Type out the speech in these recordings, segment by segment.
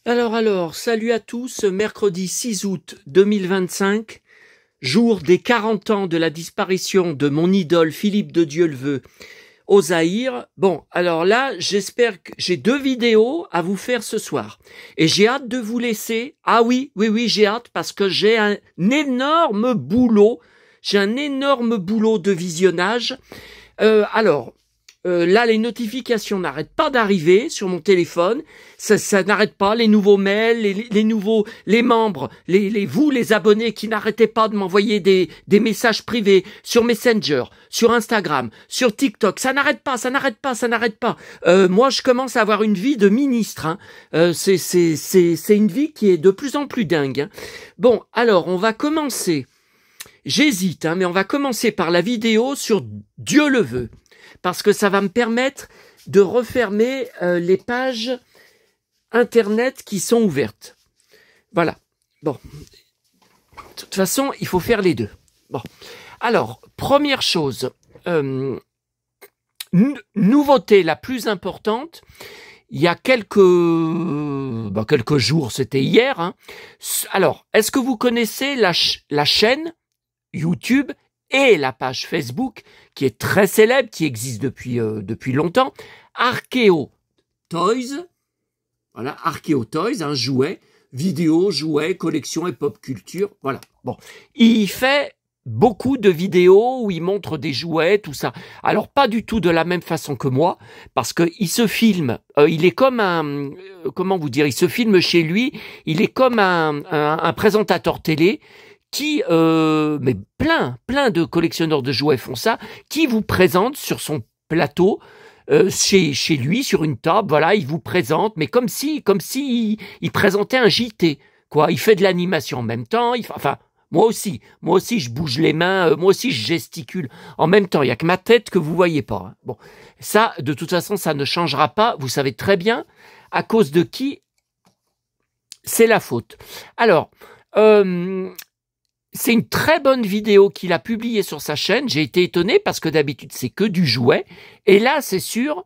Salut à tous, mercredi 6 août 2025, jour des 40 ans de la disparition de mon idole Philippe de Dieuleveux au Zaïre. Bon, alors là, j'espère que j'ai 2 vidéos à vous faire ce soir. Et j'ai hâte de vous laisser. Ah oui, j'ai hâte parce que j'ai un énorme boulot. J'ai un énorme boulot de visionnage. Là, les notifications n'arrêtent pas d'arriver sur mon téléphone. Ça n'arrête pas. Les nouveaux mails, les membres, vous, les abonnés qui n'arrêtez pas de m'envoyer des messages privés sur Messenger, sur Instagram, sur TikTok. Ça n'arrête pas. Moi, je commence à avoir une vie de ministre. Hein. C'est une vie qui est de plus en plus dingue. Hein. Bon, alors, on va commencer. J'hésite, mais on va commencer par la vidéo sur Dieu le veut. Parce que ça va me permettre de refermer les pages internet qui sont ouvertes. Voilà. Bon. De toute façon, il faut faire les deux. Bon. Alors, première chose, nouveauté la plus importante, il y a quelques jours, c'était hier. Hein. Alors, est-ce que vous connaissez la chaîne YouTube et la page Facebook, qui est très célèbre, qui existe depuis longtemps, Archeo Toys, voilà, Archeo Toys, un jouet, vidéo, jouets, collection et pop culture, voilà. Bon, il fait beaucoup de vidéos où il montre des jouets, tout ça. Alors, pas du tout de la même façon que moi, parce que il se filme, il est comme comment vous dire, il se filme chez lui, il est comme un présentateur télé, mais plein de collectionneurs de jouets font ça, qui vous présente sur son plateau, chez lui, sur une table, voilà, il vous présente, mais comme si il présentait un JT, quoi. Il fait de l'animation en même temps, moi aussi, je bouge les mains, moi aussi, je gesticule en même temps. Il y a que ma tête que vous voyez pas. Hein. Bon, ça, de toute façon, ça ne changera pas. Vous savez très bien à cause de qui c'est la faute. Alors, c'est une très bonne vidéo qu'il a publiée sur sa chaîne. J'ai été étonné parce que d'habitude, c'est que du jouet. Et là, c'est sûr.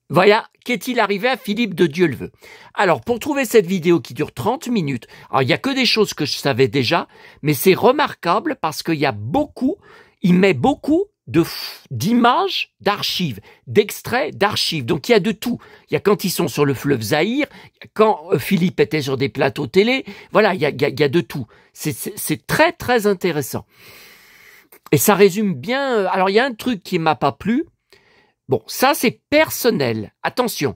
Voilà, qu'est-il arrivé à Philippe de Dieuleveux? Alors, pour trouver cette vidéo qui dure 30 minutes, alors il n'y a que des choses que je savais déjà, mais c'est remarquable parce qu'il met beaucoup d'images, d'archives, d'extraits d'archives. Donc il y a de tout. Il y a quand ils sont sur le fleuve Zaïre, quand Philippe était sur des plateaux télé, voilà, il y a de tout. C'est très très intéressant. Et ça résume bien. Alors il y a un truc qui m'a pas plu. Bon, ça c'est personnel. Attention,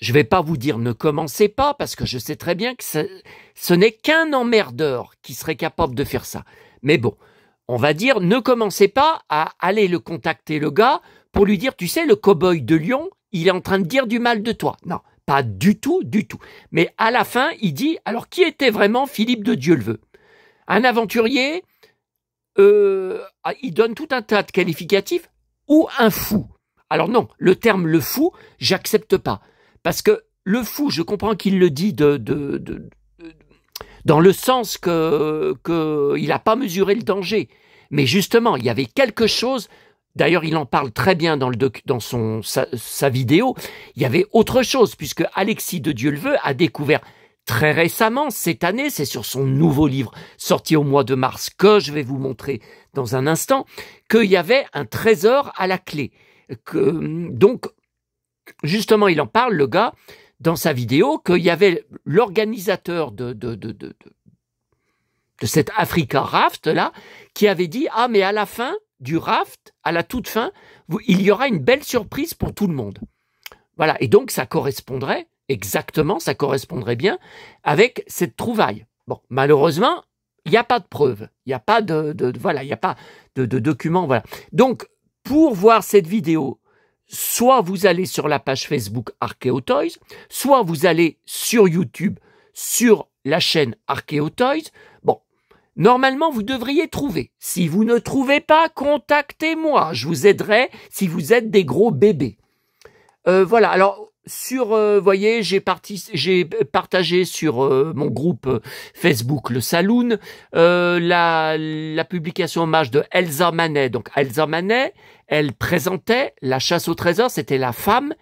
je vais pas vous dire ne commencez pas parce que je sais très bien que ce n'est qu'un emmerdeur qui serait capable de faire ça. Mais bon. On va dire, ne commencez pas à aller le contacter, le gars, pour lui dire, tu sais, le cow-boy de Lyon, il est en train de dire du mal de toi. Non, pas du tout. Mais à la fin, il dit, alors qui était vraiment Philippe de Dieuleveux? Un aventurier, il donne tout un tas de qualificatifs, ou un fou. Alors non, le terme le fou, j'accepte pas. Parce que le fou, je comprends qu'il le dit dans le sens il n'a pas mesuré le danger. Mais justement, il y avait quelque chose, d'ailleurs il en parle très bien dans sa vidéo, il y avait autre chose, puisque Alexis de Dieuleveux a découvert très récemment, cette année, c'est sur son nouveau livre, sorti au mois de mars, que je vais vous montrer dans un instant, qu'il y avait un trésor à la clé. Donc, justement, il en parle, le gars, dans sa vidéo, qu'il y avait l'organisateur de cette Africa Raft là, qui avait dit, ah mais à la fin du raft, à la toute fin, il y aura une belle surprise pour tout le monde. Voilà, et donc ça correspondrait bien avec cette trouvaille. Bon, malheureusement, il n'y a pas de preuves, il n'y a pas de documents, voilà. Donc, pour voir cette vidéo, soit vous allez sur la page Facebook Archeo Toys, soit vous allez sur YouTube, sur la chaîne Archeo Toys. Bon, normalement, vous devriez trouver. Si vous ne trouvez pas, contactez-moi. Je vous aiderai si vous êtes des gros bébés. Voilà, alors, voyez, j'ai partagé sur mon groupe Facebook Le Saloon la publication hommage de Elsa Manet. Donc Elsa Manet, elle présentait la chasse au trésor, c'était la femme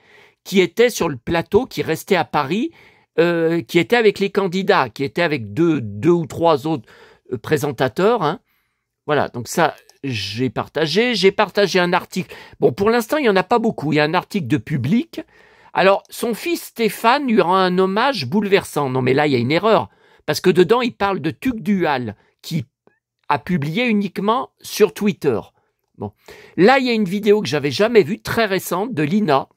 qui était sur le plateau, qui restait à Paris, qui était avec les candidats, qui était avec deux ou trois autres présentateurs. Hein. Voilà, donc ça, j'ai partagé un article. Bon, pour l'instant, il n'y en a pas beaucoup. Il y a un article de Public. Alors, son fils Stéphane lui rend un hommage bouleversant. Non, mais là, il y a une erreur. Parce que dedans, il parle de Tugdual, qui a publié uniquement sur Twitter. Bon. Là, il y a une vidéo que j'avais jamais vue, très récente, de Lina.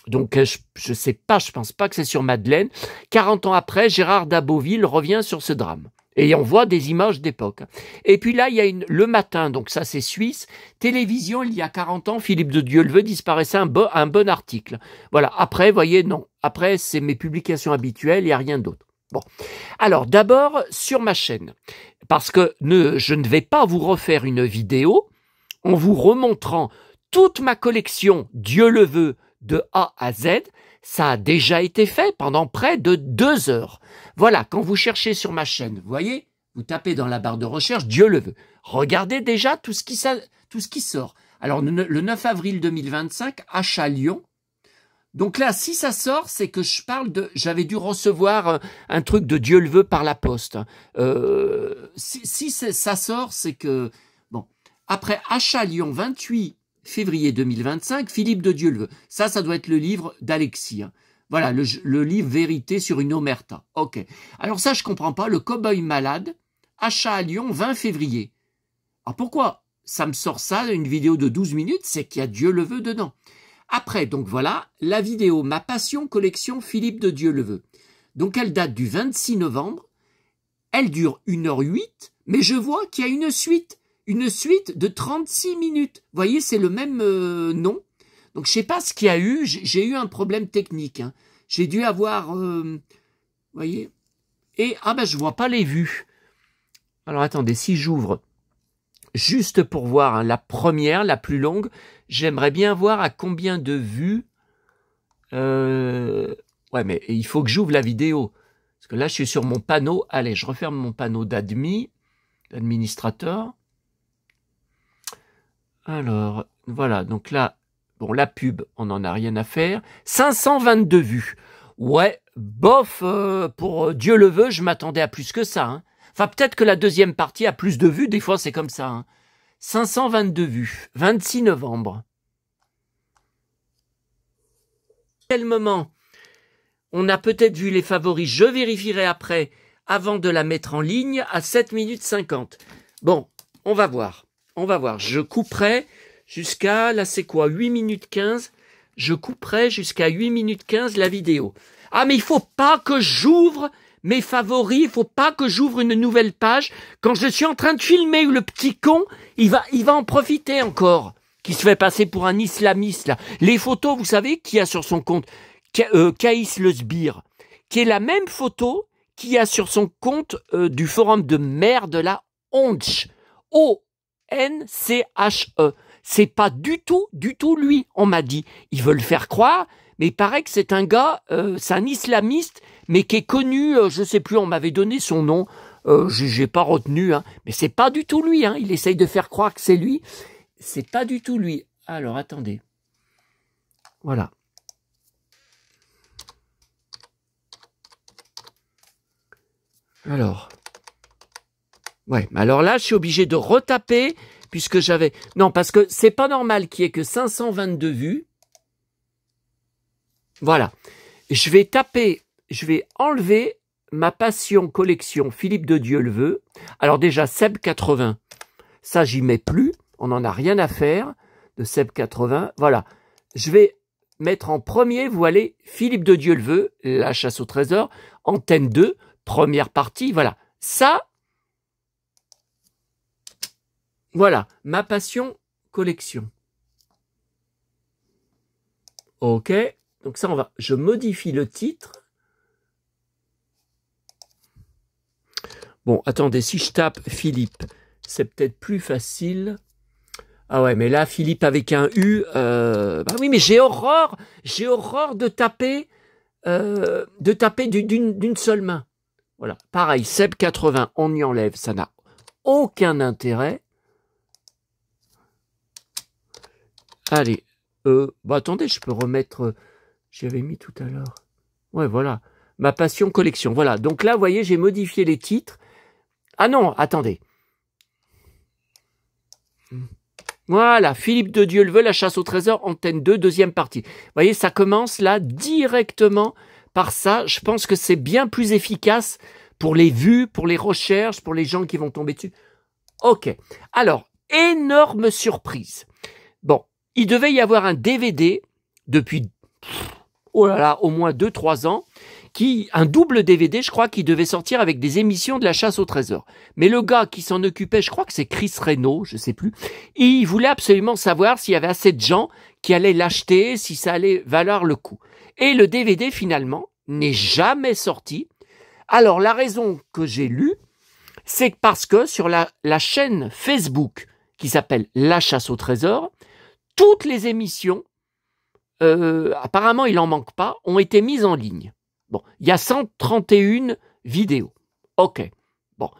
Donc, je sais pas, je pense pas que c'est sur Madeleine. 40 ans après, Gérard Daboville revient sur ce drame. Et on voit des images d'époque. Et puis là, il y a Le Matin, donc ça c'est suisse. Télévision, il y a 40 ans, Philippe de Dieuleveux disparaissait un bon article. Voilà, après, voyez, non. Après, c'est mes publications habituelles, il n'y a rien d'autre. Bon. Alors, d'abord, sur ma chaîne. Parce que je ne vais pas vous refaire une vidéo en vous remontrant toute ma collection Dieuleveux de A à Z. Ça a déjà été fait pendant près de 2 heures. Voilà, quand vous cherchez sur ma chaîne, vous voyez, vous tapez dans la barre de recherche Dieuleveux. Regardez déjà tout ce qui sort. Alors, le 9 avril 2025, achat Lyon. Donc là, si ça sort, c'est que j'avais dû recevoir un truc de Dieuleveux par la poste. Si ça sort, c'est que... Bon, après achat Lyon, 28 février 2025, Philippe de Dieuleveux. Ça doit être le livre d'Alexis. Hein. Voilà, le livre Vérité sur une omerta. Ok. Alors ça, je comprends pas. Le cow-boy malade, achat à Lyon, 20 février. Alors pourquoi ça me sort ça, une vidéo de 12 minutes? C'est qu'il y a Dieuleveux dedans. Après, donc voilà, la vidéo Ma passion collection Philippe de Dieuleveux. Donc elle date du 26 novembre. Elle dure 1h08, mais je vois qu'il y a une suite de 36 minutes. Vous voyez, c'est le même nom. Donc, je sais pas ce qu'il y a eu. J'ai eu un problème technique. Hein. J'ai dû avoir... vous voyez. Et, je vois pas les vues. Alors, attendez, si j'ouvre, juste pour voir hein, la première, la plus longue, j'aimerais bien voir à combien de vues... Ouais, mais il faut que j'ouvre la vidéo. Parce que là, je suis sur mon panneau. Allez, je referme mon panneau d'administrateur. Alors, voilà, donc là, bon, la pub, on n'en a rien à faire. 522 vues. Ouais, bof, pour Dieuleveux, je m'attendais à plus que ça. Hein. Enfin, peut-être que la deuxième partie a plus de vues, des fois c'est comme ça. Hein. 522 vues, 26 novembre. Quel moment on a peut-être vu les favoris, je vérifierai après, avant de la mettre en ligne, à 7 minutes 50. Bon, on va voir. On va voir, je couperai jusqu'à, là c'est quoi, 8 minutes 15. Je couperai jusqu'à 8 minutes 15 la vidéo. Ah mais il faut pas que j'ouvre mes favoris, il faut pas que j'ouvre une nouvelle page. Quand je suis en train de filmer, le petit con, il va en profiter encore. Qui se fait passer pour un islamiste là. Les photos, vous savez, qu'il y a sur son compte, Kaïs Le Sbire, qui est la même photo qu'il y a sur son compte du forum de maire de la Onche. N-C-H-E. C'est pas du tout lui, on m'a dit. Ils veulent faire croire, mais il paraît que c'est un gars, c'est un islamiste, mais qui est connu, je sais plus, on m'avait donné son nom, j'ai pas retenu, hein, mais c'est pas du tout lui, hein, il essaye de faire croire que c'est lui, c'est pas du tout lui. Alors, attendez. Voilà. Alors... Ouais, alors là, je suis obligé de retaper, puisque j'avais... Non, parce que c'est pas normal qu'il y ait que 522 vues. Voilà. Je vais enlever ma passion collection Philippe de Dieuleveux. Alors déjà, Seb 80, ça, j'y mets plus. On n'en a rien à faire de Seb 80. Voilà. Je vais mettre en premier, vous allez, Philippe de Dieuleveux, La chasse au trésor, Antenne 2, première partie. Voilà. Ça... Voilà, ma passion collection. Ok, donc ça je modifie le titre. Bon, attendez, si je tape Philippe, c'est peut-être plus facile. Ah ouais, mais là, Philippe avec un U, bah oui, mais j'ai horreur de taper d'une seule main. Voilà, pareil, Seb 80, on y enlève, ça n'a aucun intérêt. Allez, attendez, je peux remettre J'y avais mis tout à l'heure. Ouais, voilà. Ma passion collection. Voilà. Donc là, vous voyez, j'ai modifié les titres. Ah non, attendez. Voilà, Philippe de Dieu le veut, la chasse au trésor, antenne 2, deuxième partie. Vous voyez, ça commence là directement par ça. Je pense que c'est bien plus efficace pour les vues, pour les recherches, pour les gens qui vont tomber dessus. Ok. Alors, énorme surprise. Bon, il devait y avoir un DVD depuis, oh là là, au moins 2-3 ans, un double DVD, je crois, qui devait sortir avec des émissions de la chasse au trésor. Mais le gars qui s'en occupait, je crois que c'est Chris Reno, je sais plus, il voulait absolument savoir s'il y avait assez de gens qui allaient l'acheter, si ça allait valoir le coup. Et le DVD, finalement, n'est jamais sorti. Alors, la raison que j'ai lue, c'est parce que sur la chaîne Facebook qui s'appelle La Chasse au Trésor, toutes les émissions, apparemment il n'en manque pas, ont été mises en ligne. Bon, il y a 131 vidéos. Ok. Bon.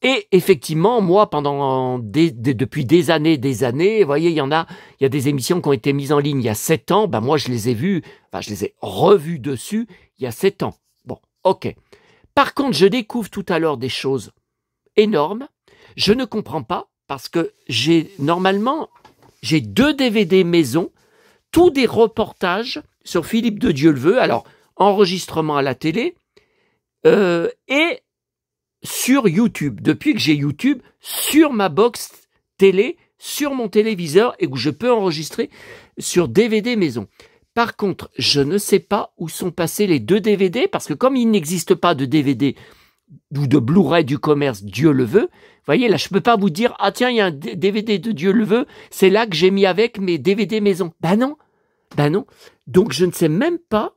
Et effectivement, moi, depuis des années, vous voyez, il y a des émissions qui ont été mises en ligne il y a 7 ans. Ben, moi, je les ai vues, enfin, je les ai revues dessus il y a 7 ans. Bon, ok. Par contre, je découvre tout à l'heure des choses énormes. Je ne comprends pas parce que normalement, j'ai 2 DVD maison, tous des reportages sur Philippe de Dieu le veut. Alors, enregistrement à la télé et sur YouTube. Depuis que j'ai YouTube, sur ma box télé, sur mon téléviseur et où je peux enregistrer sur DVD maison. Par contre, je ne sais pas où sont passés les 2 DVD parce que comme il n'existe pas de DVD ou de Blu-ray du commerce, Dieu le veut, vous voyez, là, je peux pas vous dire, ah tiens, il y a un DVD de Dieu le veut, c'est là que j'ai mis avec mes DVD maison. Ben non. Donc, je ne sais même pas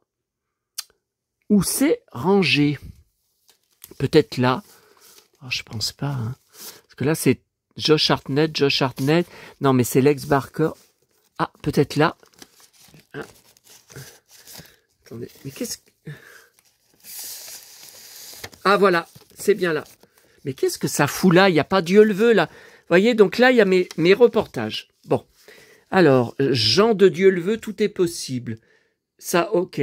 où c'est rangé. Peut-être là. Oh, je pense pas. Hein. Parce que là, c'est Josh Hartnett. Non, mais c'est Lex Barker. Ah, peut-être là. Ah. Attendez, mais qu'est-ce que... Ah, voilà, c'est bien là. Mais qu'est-ce que ça fout là? Il n'y a pas Dieu le veut, là. Vous voyez, donc là, il y a mes reportages. Bon. Alors, Jean de Dieu le veut, tout est possible. Ça, ok.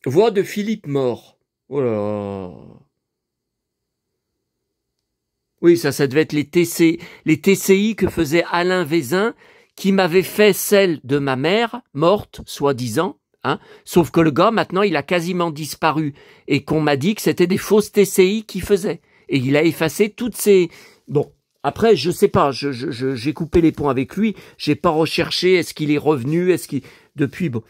Voix de Philippe Mort. Oh là. Oui, ça devait être les TCI que faisait Alain Vézin, qui m'avait fait celle de ma mère, morte, soi-disant. Hein. Sauf que le gars, maintenant, il a quasiment disparu. Et qu'on m'a dit que c'était des fausses TCI qu'il faisait. Et il a effacé toutes ces... Bon, après, je sais pas, j'ai coupé les ponts avec lui. J'ai pas recherché, est-ce qu'il est revenu, Depuis, bon...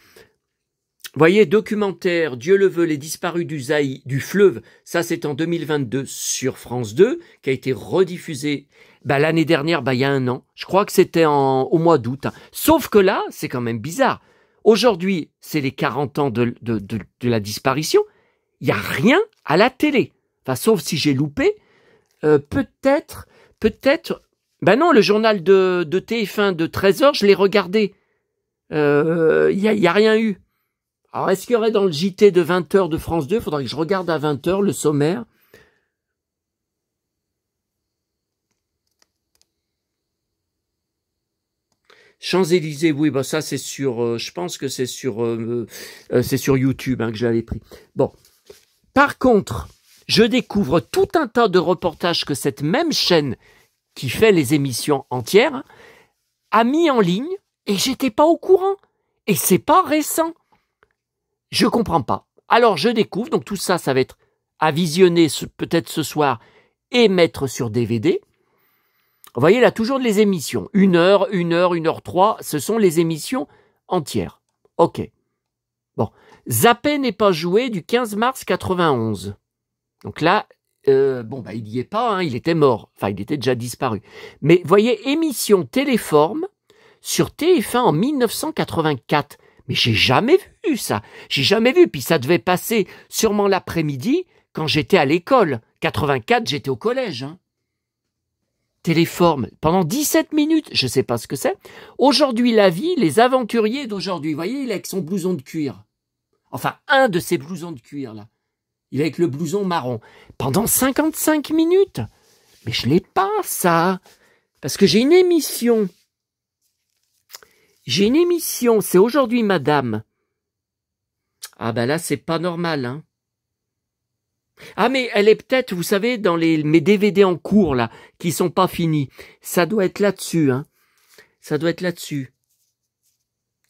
Vous voyez, documentaire, Dieu le veut, les disparus du fleuve, ça c'est en 2022 sur France 2, qui a été rediffusé l'année dernière, il y a 1 an. Je crois que c'était au mois d'août. Hein. Sauf que là, c'est quand même bizarre. Aujourd'hui, c'est les 40 ans de la disparition. Il n'y a rien à la télé. Enfin, sauf si j'ai loupé. Peut-être... Ben non, le journal de TF1 de 13h, je l'ai regardé. Il y a rien eu. Alors, est-ce qu'il y aurait dans le JT de 20h de France 2? Il faudrait que je regarde à 20h le sommaire. Champs-Élysées, oui, bah ça c'est sur, je pense que c'est sur YouTube hein, que j'avais pris. Bon, par contre, je découvre tout un tas de reportages que cette même chaîne qui fait les émissions entières a mis en ligne et j'étais pas au courant. Et c'est pas récent. Je comprends pas. Alors je découvre, donc tout ça, ça va être à visionner peut-être ce soir et mettre sur DVD. Vous voyez là, toujours les émissions. 1h, 1h03, ce sont les émissions entières. Ok. Bon. Zappé n'est pas joué du 15 mars 91. Donc là, il n'y est pas, hein, il était mort. Enfin, il était déjà disparu. Mais voyez, émission Téléforme sur TF1 en 1984. Mais j'ai jamais vu ça. J'ai jamais vu. Puis ça devait passer sûrement l'après-midi quand j'étais à l'école. 84, j'étais au collège. Hein. Téléforme pendant 17 minutes. Je sais pas ce que c'est. Aujourd'hui, la vie, les aventuriers d'aujourd'hui. Vous voyez, il est avec son blouson de cuir. Enfin, un de ses blousons de cuir, là. Il est avec le blouson marron. Pendant 55 minutes. Mais je l'ai pas, ça. Parce que j'ai une émission. J'ai une émission, c'est aujourd'hui madame. Ah ben là, c'est pas normal, hein. Ah mais elle est peut-être, vous savez, dans mes DVD en cours, là, qui sont pas finis. Ça doit être là-dessus, hein. Ça doit être là-dessus.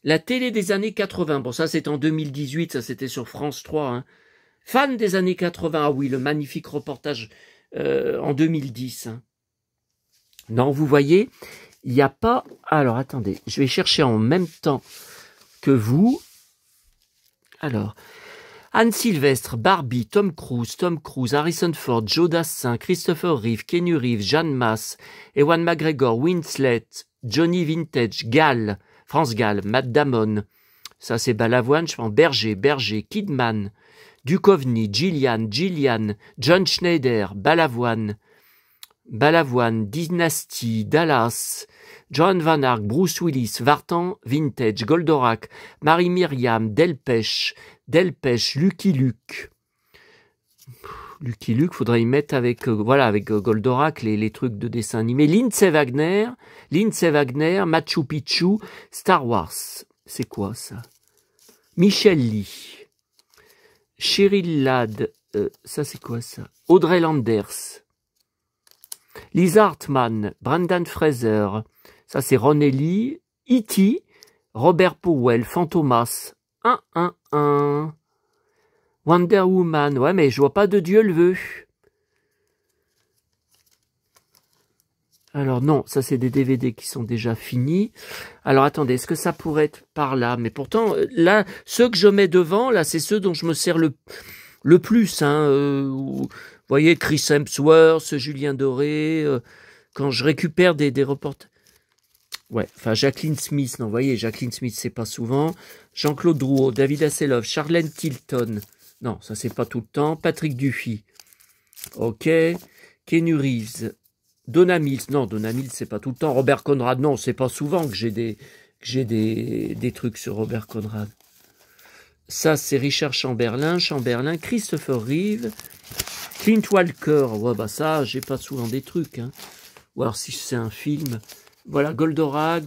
La télé des années 80. Bon, ça c'est en 2018, ça c'était sur France 3, hein. Fan des années 80, ah oui, le magnifique reportage en 2010. Hein. Non, vous voyez, il n'y a pas... Alors, attendez, je vais chercher en même temps que vous. Alors, Anne Sylvestre, Barbie, Tom Cruise, Harrison Ford, Joe Dassin, Christopher Reeve, Keanu Reeves, Jeanne Masse, Ewan McGregor, Winslet, Johnny Vintage, Gall, France Gall, Matt Damon, ça c'est Balavoine, je pense, Berger, Kidman, Duchovny, Gillian, John Schneider, Balavoine, Dynasty, Dallas, John Van Ark, Bruce Willis, Vartan, Vintage, Goldorak, Marie-Myriam, Delpech, Lucky Luke. Lucky Luke, faudrait y mettre avec, avec Goldorak, les trucs de dessin animé. Lindsay Wagner, Machu Picchu, Star Wars. C'est quoi ça? Michel Lee. Cheryl Ladd, ça c'est quoi ça? Audrey Landers. Lisa Hartman, Brendan Fraser, ça c'est Ron Ellie, E.T., Robert Powell, Fantomas, 1. Wonder Woman, ouais mais je vois pas de Dieu le veut. Alors non, ça c'est des DVD qui sont déjà finis. Alors attendez, est-ce que ça pourrait être par là? Mais pourtant, là, ceux que je mets devant, là, c'est ceux dont je me sers le plus. Hein, vous voyez, Chris Hemsworth, Julien Doré, quand je récupère des reportages. Ouais, enfin Jacqueline Smith, non, vous voyez, Jacqueline Smith, c'est pas souvent. Jean-Claude Drouot, David Hasselhoff, Charlène Tilton. Non, ça c'est pas tout le temps. Patrick Dufy. Ok. Keanu Reeves. Donna Mills, non, Donna Mills, c'est pas tout le temps. Robert Conrad, non, c'est pas souvent que j'ai des trucs sur Robert Conrad. Ça, c'est Richard Chamberlain, Christopher Reeve, Clint Walker. Ouais, bah ça, j'ai pas souvent des trucs. Hein. Ou alors si c'est un film. Voilà, Goldorak,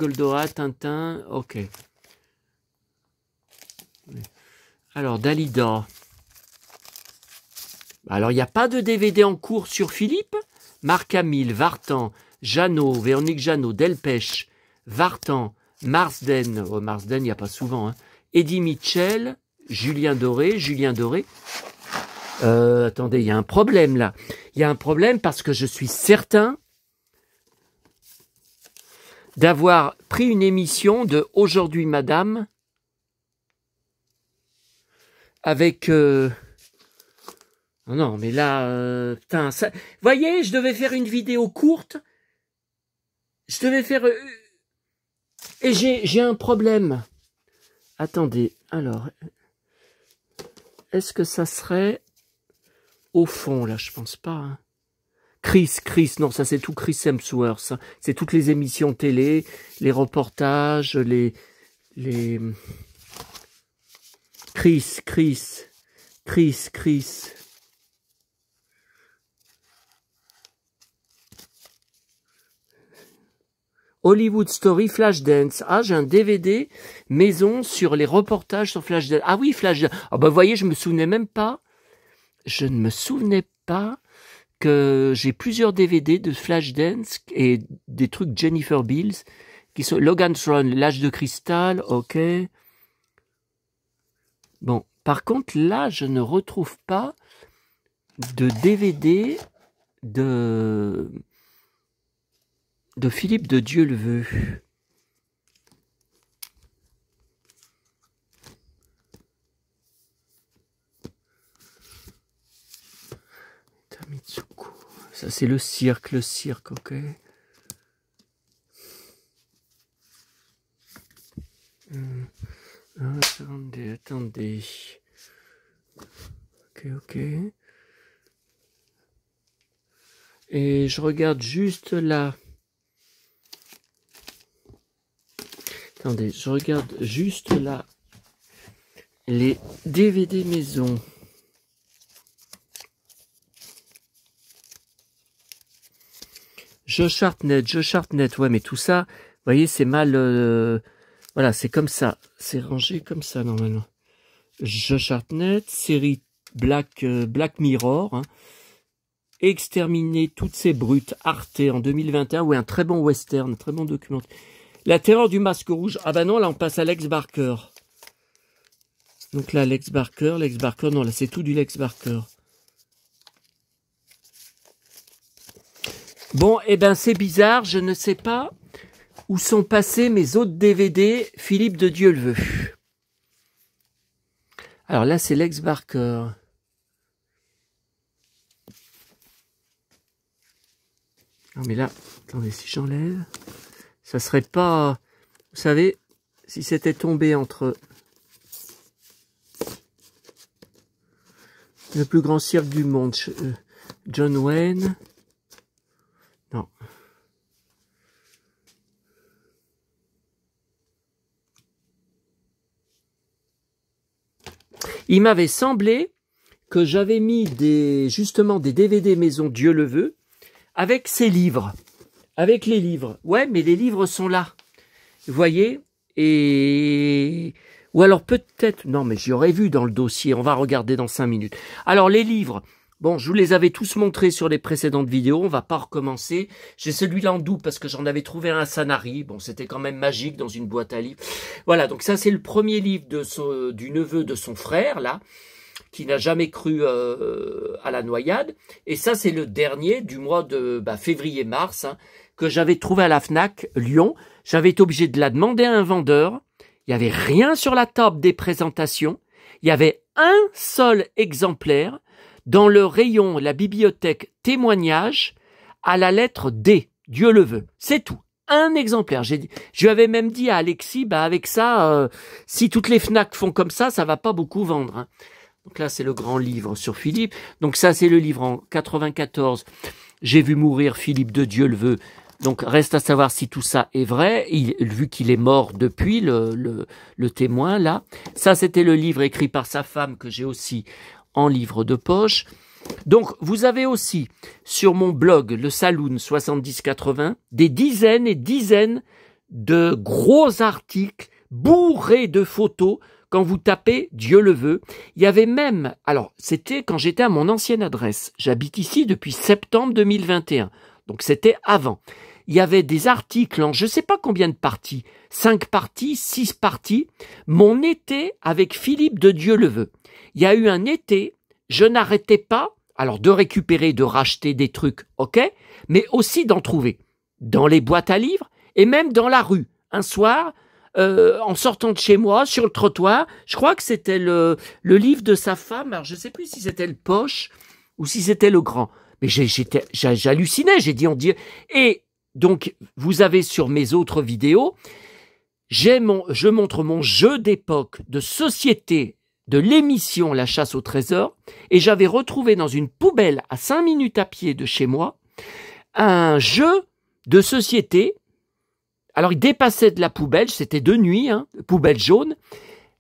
Tintin, ok. Alors, Dalida. Alors, il n'y a pas de DVD en cours sur Philippe. Marc Hamill, Vartan, Jeannot, Véronique Jeannot, Delpech, Vartan, Marsden, Marsden, il n'y a pas souvent, hein. Eddie Mitchell, Julien Doré. Attendez, il y a un problème là. Il y a un problème parce que je suis certain d'avoir pris une émission de Aujourd'hui Madame avec... Non, mais là, putain, ça... Voyez, je devais faire une vidéo courte. Je devais faire... Et j'ai un problème. Attendez, alors... Est-ce que ça serait... Au fond, là, je pense pas. Hein. Chris, non, ça c'est tout Chris Hemsworth. C'est toutes les émissions télé, les reportages, les... Chris. Hollywood Story, Flashdance. Ah, j'ai un DVD maison sur les reportages sur Flashdance. Ah oui, Flashdance. Ah bah, vous voyez, je me souvenais même pas. Je ne me souvenais pas que j'ai plusieurs DVD de Flashdance et des trucs Jennifer Beals qui sont Logan's Run, L'âge de cristal, ok. Bon, par contre, là, je ne retrouve pas de DVD de Philippe de Dieu le veut. Tamitsuko. Ça, c'est le cirque, ok. Attendez. Ok. Et je regarde juste là. Attendez, je regarde juste là. Les DVD maison. Josh Hartnett, ouais, mais tout ça, vous voyez, c'est mal... Voilà, c'est comme ça. C'est rangé comme ça, normalement. Josh Hartnett, série Black Mirror. Hein. Exterminer toutes ces brutes. Arte en 2021. Oui, un très bon western, un très bon documentaire. La terreur du masque rouge. Ah bah non, là, on passe à Lex Barker. Donc là, Lex Barker, non, là, c'est tout du Lex Barker. Bon, eh ben, c'est bizarre, je ne sais pas où sont passés mes autres DVD Philippe de Dieu le veut. Alors là, c'est Lex Barker. Non, mais là, attendez, si j'enlève, ça serait pas... Vous savez, si c'était tombé entre... Le plus grand cirque du monde, John Wayne. Non. Il m'avait semblé que j'avais mis justement des DVD Maison Dieu le veut avec ces livres. Avec les livres. Ouais, mais les livres sont là. Vous voyez? Et... Ou alors peut-être... Non, mais j'y aurais vu dans le dossier. On va regarder dans 5 minutes. Alors, les livres. Bon, je vous les avais tous montrés sur les précédentes vidéos. On va pas recommencer. J'ai celui-là en double parce que j'en avais trouvé un à Sanary. Bon, c'était quand même magique dans une boîte à livres. Voilà, donc ça, c'est le premier livre du neveu de son frère, là, qui n'a jamais cru à la noyade. Et ça, c'est le dernier du mois de février-mars, hein, que j'avais trouvé à la FNAC Lyon. J'avais été obligé de la demander à un vendeur. Il n'y avait rien sur la table des présentations. Il y avait un seul exemplaire dans le rayon, la bibliothèque témoignage, à la lettre D. Dieu le veut. C'est tout. Un exemplaire. Je lui avais même dit à Alexis, avec ça, si toutes les FNAC font comme ça va pas beaucoup vendre. Hein. Donc là, c'est le grand livre sur Philippe. Donc ça, c'est le livre en 94. J'ai vu mourir Philippe de Dieu le veut. Donc, reste à savoir si tout ça est vrai, vu qu'il est mort depuis, le témoin, là. Ça, c'était le livre écrit par sa femme que j'ai aussi en livre de poche. Donc, vous avez aussi, sur mon blog, le Saloon 7080, des dizaines et dizaines de gros articles bourrés de photos quand vous tapez « Dieu le veut ». Il y avait même... Alors, c'était quand j'étais à mon ancienne adresse. J'habite ici depuis septembre 2021. Donc, c'était avant. Il y avait des articles en je ne sais pas combien de parties, 5 parties, 6 parties, mon été avec Philippe de Dieu le veut. Il y a eu un été, je n'arrêtais pas, alors de récupérer, de racheter des trucs, ok, mais aussi d'en trouver dans les boîtes à livres et même dans la rue. Un soir, en sortant de chez moi, sur le trottoir, je crois que c'était le livre de sa femme, alors je ne sais plus si c'était le Poche ou si c'était le Grand. Mais j'hallucinais, j'ai dit, on dit... Et donc, vous avez sur mes autres vidéos, je montre mon jeu d'époque de société de l'émission La Chasse au Trésor, et j'avais retrouvé dans une poubelle à 5 minutes à pied de chez moi, un jeu de société. Alors, il dépassait de la poubelle, c'était de nuit, hein, poubelle jaune.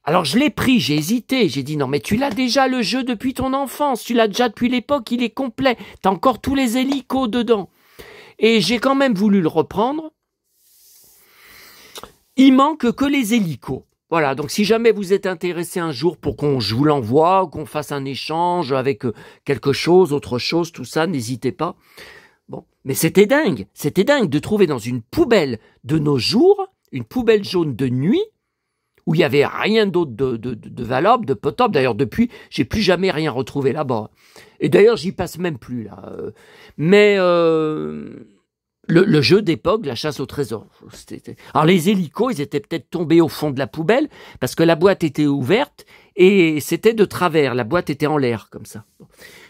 Alors, je l'ai pris, j'ai hésité, j'ai dit non, mais tu l'as déjà le jeu depuis ton enfance, tu l'as déjà depuis l'époque, il est complet, t'as encore tous les hélicos dedans. Et j'ai quand même voulu le reprendre. Il manque que les hélicos. Voilà, donc si jamais vous êtes intéressé un jour pour je vous l'envoie, ou qu'on fasse un échange avec quelque chose, autre chose, tout ça, n'hésitez pas. Bon, mais c'était dingue de trouver dans une poubelle de nos jours, une poubelle jaune de nuit, où il n'y avait rien d'autre de valable, de potable. D'ailleurs, depuis, j'ai plus jamais rien retrouvé là-bas. Et d'ailleurs, j'y passe même plus, là. Mais le jeu d'époque, la chasse au trésor. Alors, les hélicos, ils étaient peut-être tombés au fond de la poubelle, parce que la boîte était ouverte, et c'était de travers. La boîte était en l'air, comme ça.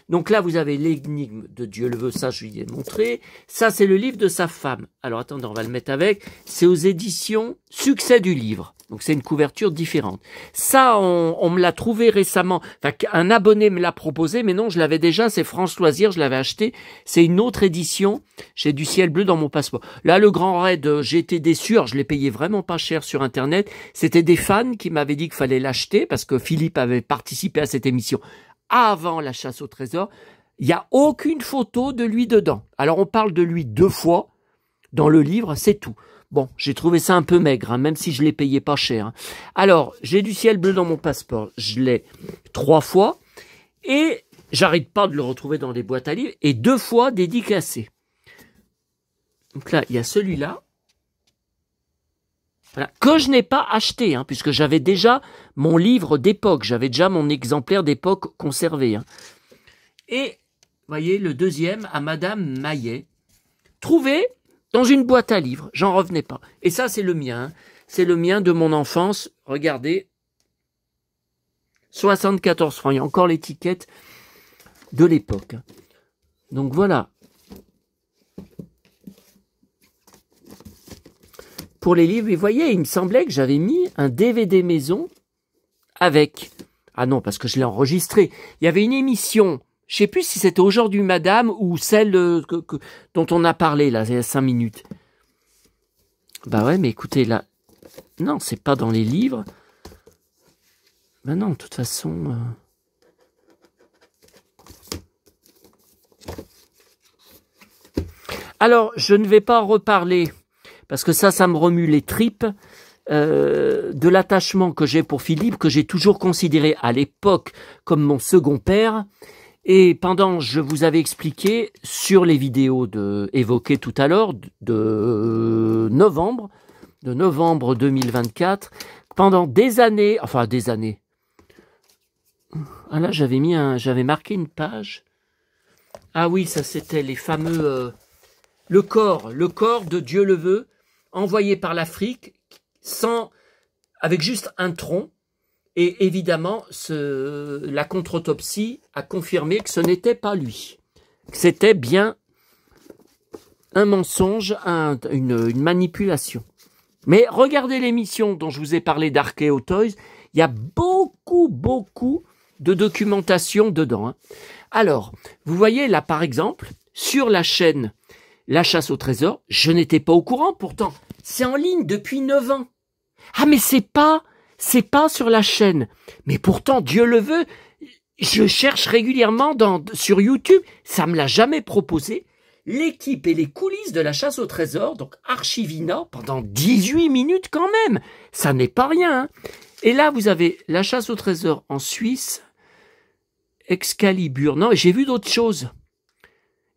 Donc là, vous avez l'énigme de Dieu le veut, ça, je lui ai montré. Ça, c'est le livre de sa femme. Alors, attendez, on va le mettre avec. C'est aux éditions Succès du livre. Donc, c'est une couverture différente. Ça, on me l'a trouvé récemment. Enfin, un abonné me l'a proposé, mais non, je l'avais déjà. C'est France Loisirs, je l'avais acheté. C'est une autre édition. J'ai du ciel bleu dans mon passeport. Là, le Grand Raid, j'ai été déçu. Alors, je l'ai payé vraiment pas cher sur Internet. C'était des fans qui m'avaient dit qu'il fallait l'acheter parce que Philippe avait participé à cette émission avant la chasse au trésor. Il n'y a aucune photo de lui dedans. Alors, on parle de lui 2 fois dans le livre, c'est tout. Bon, j'ai trouvé ça un peu maigre, hein, même si je l'ai payé pas cher. Hein. Alors, j'ai du ciel bleu dans mon passeport. Je l'ai 3 fois. Et j'arrête pas de le retrouver dans des boîtes à livres. Et 2 fois dédicacé. Donc là, il y a celui-là. Voilà, que je n'ai pas acheté, hein, puisque j'avais déjà mon livre d'époque. J'avais déjà mon exemplaire d'époque conservé. Hein. Et, voyez, le deuxième à Madame Maillet. Trouvé dans une boîte à livres. J'en revenais pas. Et ça, c'est le mien. Hein. C'est le mien de mon enfance. Regardez. 74 francs. Il y a encore l'étiquette de l'époque. Donc voilà. Pour les livres, vous voyez, il me semblait que j'avais mis un DVD maison avec... Ah non, parce que je l'ai enregistré. Il y avait une émission, je sais plus si c'était Aujourd'hui Madame ou celle dont on a parlé, là, il y a 5 minutes. Bah ouais, mais écoutez, là... Non, c'est pas dans les livres. Ben non, de toute façon... Alors, je ne vais pas en reparler... Parce que ça me remue les tripes, de l'attachement que j'ai pour Philippe, que j'ai toujours considéré à l'époque comme mon second père. Et je vous avais expliqué sur les vidéos évoquées tout à l'heure, de novembre 2024, pendant des années, ah là j'avais marqué une page. Ah oui, ça c'était les fameux, le corps de Dieu le veut, envoyé par l'Afrique, avec juste un tronc, et évidemment, la contre-autopsie a confirmé que ce n'était pas lui. Que c'était bien un mensonge, une manipulation. Mais regardez l'émission dont je vous ai parlé d'Archeo Toys, il y a beaucoup de documentation dedans. Hein. Alors, vous voyez là par exemple, sur la chaîne La Chasse au Trésor, je n'étais pas au courant, pourtant, c'est en ligne depuis 9 ans. Ah, mais c'est pas sur la chaîne. Mais pourtant, Dieu le veut, je cherche régulièrement sur YouTube, ça me l'a jamais proposé. L'équipe et les coulisses de La Chasse au Trésor, donc Archivina, pendant 18 minutes quand même. Ça n'est pas rien. Hein. Et là, vous avez La Chasse au Trésor en Suisse, Excalibur. Non, j'ai vu d'autres choses.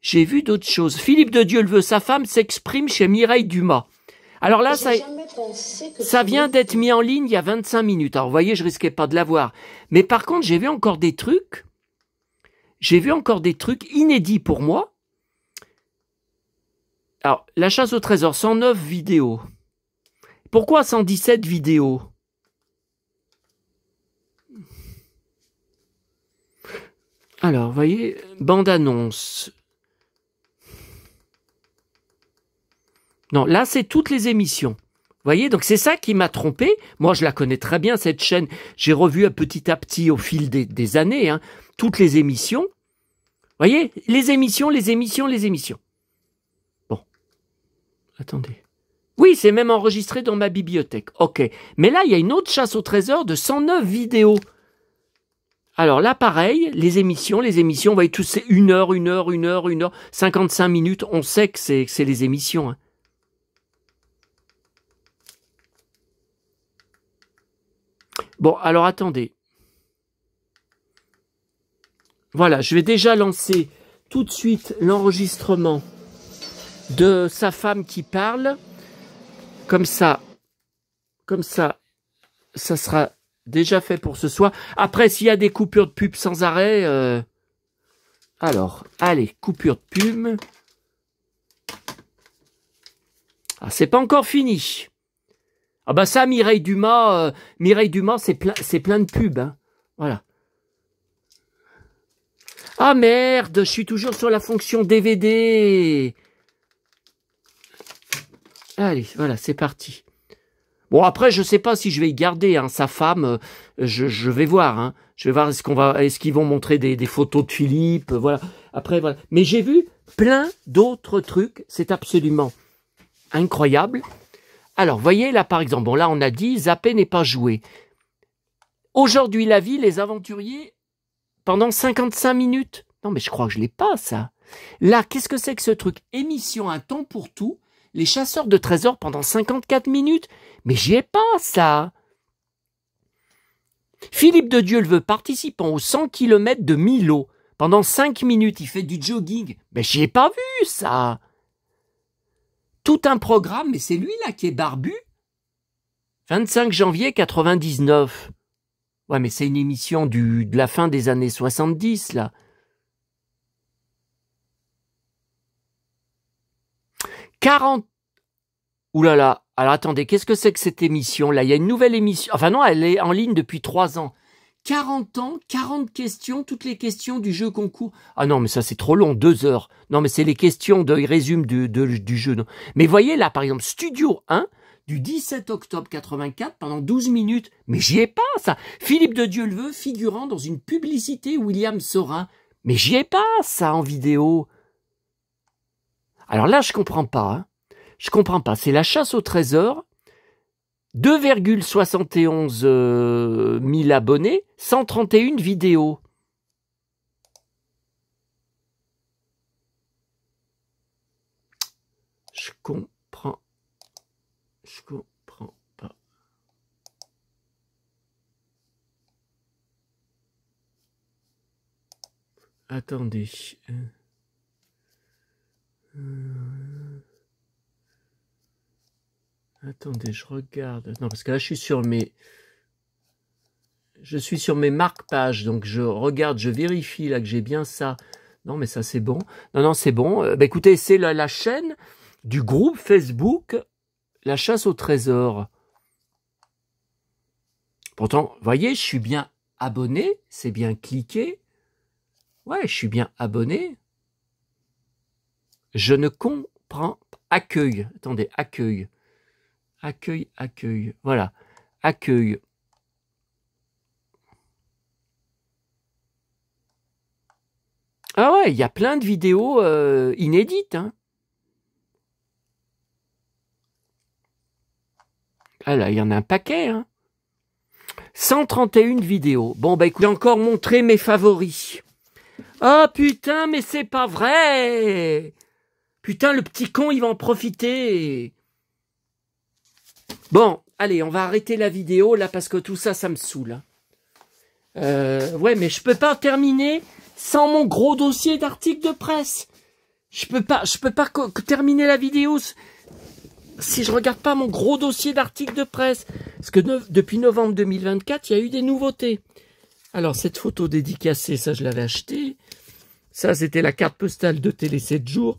Philippe de Dieu le veut, sa femme s'exprime chez Mireille Dumas. Alors là, ça vient d'être mis en ligne il y a 25 minutes. Alors vous voyez, je risquais pas de l'avoir. Mais par contre, j'ai vu encore des trucs inédits pour moi. Alors, La Chasse au Trésor, 109 vidéos. Pourquoi 117 vidéos? Alors, vous voyez, bande-annonce. Non, là, c'est toutes les émissions. Vous voyez, donc c'est ça qui m'a trompé. Moi, je la connais très bien, cette chaîne. J'ai revu petit à petit au fil des années, hein, toutes les émissions. Vous voyez, les émissions. Bon. Attendez. Oui, c'est même enregistré dans ma bibliothèque. Ok. Mais là, il y a une autre chasse au trésor de 109 vidéos. Alors là, pareil, les émissions, vous voyez, tous c'est 1 heure, 55 minutes. On sait que c'est les émissions, hein. Bon, alors attendez. Voilà, je vais déjà lancer tout de suite l'enregistrement de sa femme qui parle. Comme ça, ça sera déjà fait pour ce soir. Après, s'il y a des coupures de pub sans arrêt, alors, allez, coupure de pub. Ah, c'est pas encore fini. Ah bah ça, Mireille Dumas, c'est plein de pubs, hein. Voilà. Ah merde, je suis toujours sur la fonction DVD. Allez, voilà, c'est parti. Bon, après, je sais pas si je vais y garder, hein, sa femme, je vais voir, hein. Je vais voir est-ce qu'ils vont montrer des photos de Philippe, voilà. Après, voilà. Mais j'ai vu plein d'autres trucs, c'est absolument incroyable. Alors, voyez, là, par exemple, bon, là, on a dit, Zappé n'est pas joué. Aujourd'hui, la vie, les aventuriers, pendant 55 minutes. Non, mais je crois que je l'ai pas, ça. Là, qu'est-ce que c'est que ce truc? Émission Un temps pour tout, Les chasseurs de trésors pendant 54 minutes. Mais j'y ai pas, ça. Philippe de Dieuleveult participant aux 100 km de Milo. Pendant 5 minutes, il fait du jogging. Mais j'y ai pas vu, ça. Tout un programme, mais c'est lui, là, qui est barbu. 25 janvier 99. Ouais, mais c'est une émission de la fin des années 70, là. 40. Ouh là là. Alors attendez, qu'est-ce que c'est que cette émission là? Il y a une nouvelle émission. Enfin non, elle est en ligne depuis 3 ans. 40 ans, 40 questions, toutes les questions du jeu concours. Ah non, mais ça c'est trop long, 2 heures. Non, mais c'est les questions de résume du jeu. Non. Mais voyez là, par exemple, Studio 1, du 17 octobre 84, pendant 12 minutes. Mais j'y ai pas, ça. Philippe de Dieuleveult figurant dans une publicité William Saurin. Mais j'y ai pas, ça, en vidéo. Alors là, je comprends pas, hein. Je comprends pas. C'est la chasse au trésor, 2,71 000 abonnés, 131 vidéos. Je comprends pas. Attendez. Attendez, je regarde. Non, parce que là, je suis sur mes marque-pages, donc je regarde, je vérifie là que j'ai bien ça. Non, mais ça, c'est bon. Non, c'est bon. Écoutez, c'est la chaîne du groupe Facebook La Chasse au Trésor. Pourtant, vous voyez, je suis bien abonné, c'est bien cliqué. Ouais, je suis bien abonné. Je ne comprends pas. Accueil. Attendez, accueil. Accueil. Voilà. Accueil. Ah ouais, il y a plein de vidéos inédites. Hein. Ah là, il y en a un paquet. Hein. 131 vidéos. Bon, bah écoute, j'ai encore montré mes favoris. Ah putain, mais c'est pas vrai. Putain, le petit con, il va en profiter. Bon, allez, on va arrêter la vidéo là parce que tout ça, ça me saoule. Ouais, mais je peux pas terminer sans mon gros dossier d'articles de presse. Je peux pas terminer la vidéo si je regarde pas mon gros dossier d'articles de presse. Parce que depuis novembre 2024, il y a eu des nouveautés. Alors, cette photo dédicacée, ça, je l'avais achetée. Ça, c'était la carte postale de Télé 7 jours.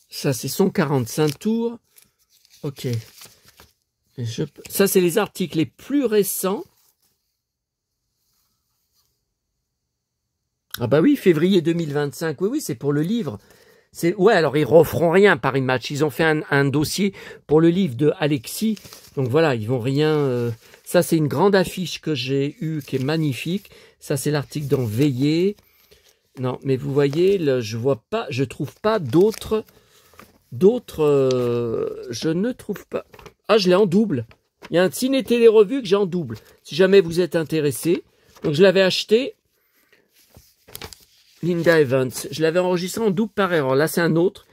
Ça, c'est son 45 tours. Ok. Ça, c'est les articles les plus récents. Ah bah oui, février 2025. Oui, c'est pour le livre. Ouais, alors ils referont rien Paris Match. Ils ont fait un dossier pour le livre de Alexis. Donc voilà, ils vont rien... Ça, c'est une grande affiche que j'ai eue, qui est magnifique. Ça, c'est l'article dans Veillée. Non, mais vous voyez, je trouve pas d'autres... je ne trouve pas... Ah, je l'ai en double. Il y a un ciné télé revue que j'ai en double. Si jamais vous êtes intéressé. Donc, je l'avais acheté. Linda Evans. Je l'avais enregistré en double par erreur. Là, c'est un autre.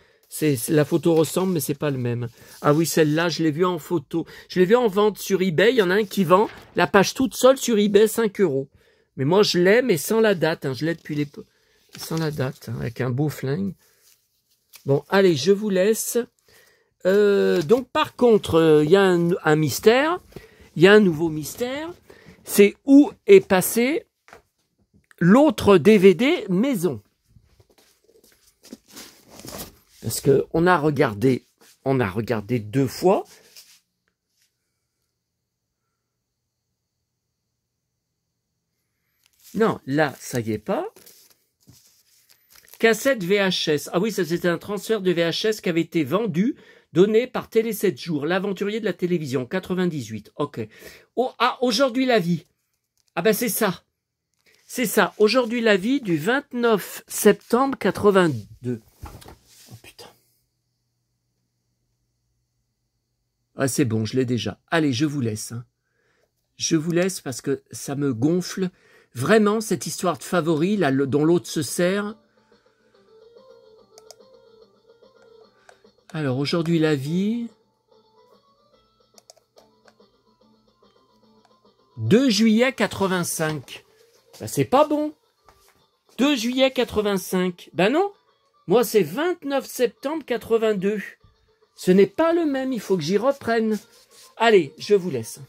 La photo ressemble, mais c'est pas le même. Ah oui, celle-là, je l'ai vue en photo. Je l'ai vue en vente sur eBay. Il y en a un qui vend la page toute seule sur eBay, 5 €. Mais moi, je l'ai, mais sans la date. Hein. Je l'ai depuis sans la date, hein, avec un beau flingue. Bon, allez, je vous laisse. Donc, par contre, il y a un mystère. Il y a un nouveau mystère. C'est où est passé l'autre DVD maison. Parce que on a regardé 2 fois. Non, là, ça y est pas. Cassette VHS. Ah oui, ça c'était un transfert de VHS qui avait été vendu, donné par Télé 7 jours, l'aventurier de la télévision, 98. Ok. Oh, ah, aujourd'hui la vie. Ah ben c'est ça. C'est ça. Aujourd'hui la vie du 29 septembre 82. Oh putain. Ah c'est bon, je l'ai déjà. Allez, je vous laisse. Hein. Je vous laisse parce que ça me gonfle. Vraiment, cette histoire de favori, là, dont l'autre se sert... Alors, aujourd'hui, la vie... 2 juillet 85. Ben, c'est pas bon. 2 juillet 85. Ben non. Moi, c'est 29 septembre 82. Ce n'est pas le même. Il faut que j'y reprenne. Allez, je vous laisse.